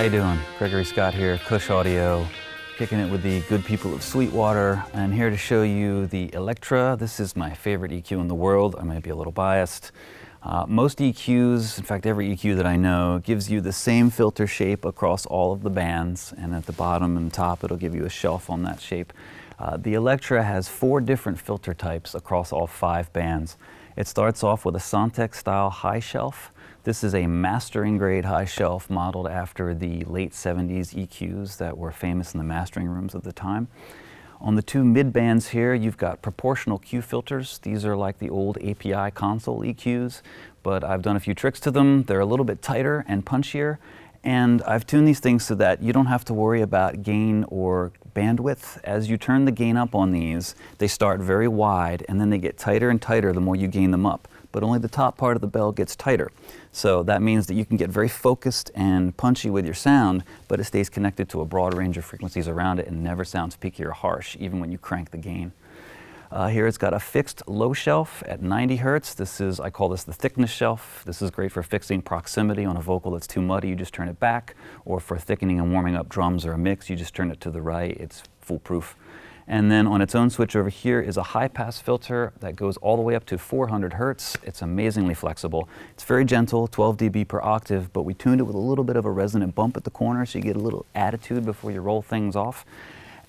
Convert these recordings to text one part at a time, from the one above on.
How you doing? Gregory Scott here, Kush Audio, kicking it with the good people of Sweetwater. I'm here to show you the Electra. This is my favorite EQ in the world. I might be a little biased. Most EQs, in fact every EQ that I know, gives you the same filter shape across all of the bands, and at the bottom and top it'll give you a shelf on that shape. The Electra has 4 different filter types across all 5 bands. It starts off with a Sontec style high shelf. This is a mastering grade high shelf modeled after the late 70s EQs that were famous in the mastering rooms of the time. On the 2 mid bands here, you've got proportional Q filters. These are like the old API console EQs, but I've done a few tricks to them. They're a little bit tighter and punchier, and I've tuned these things so that you don't have to worry about gain or bandwidth. As you turn the gain up on these, they start very wide and then they get tighter and tighter the more you gain them up, but only the top part of the bell gets tighter. So that means that you can get very focused and punchy with your sound, but it stays connected to a broad range of frequencies around it and never sounds peaky or harsh, even when you crank the gain. Here it's got a fixed low shelf at 90 Hertz. I call this the thickness shelf. This is great for fixing proximity on a vocal that's too muddy, you just turn it back, or for thickening and warming up drums or a mix, you just turn it to the right. It's foolproof. And then on its own switch over here is a high pass filter that goes all the way up to 400 Hertz. It's amazingly flexible. It's very gentle, 12 dB per octave, but we tuned it with a little bit of a resonant bump at the corner so you get a little attitude before you roll things off.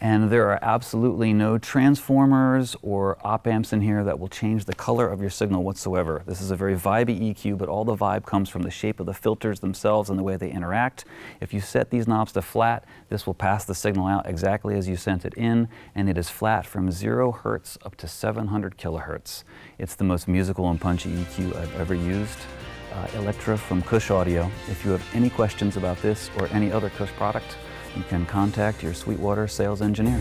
And there are absolutely no transformers or op amps in here that will change the color of your signal whatsoever. This is a very vibey EQ, but all the vibe comes from the shape of the filters themselves and the way they interact. If you set these knobs to flat, this will pass the signal out exactly as you sent it in, and it is flat from 0 Hertz up to 700 kilohertz. It's the most musical and punchy EQ I've ever used. Electra from Kush Audio. If you have any questions about this or any other Kush product, you can contact your Sweetwater sales engineer.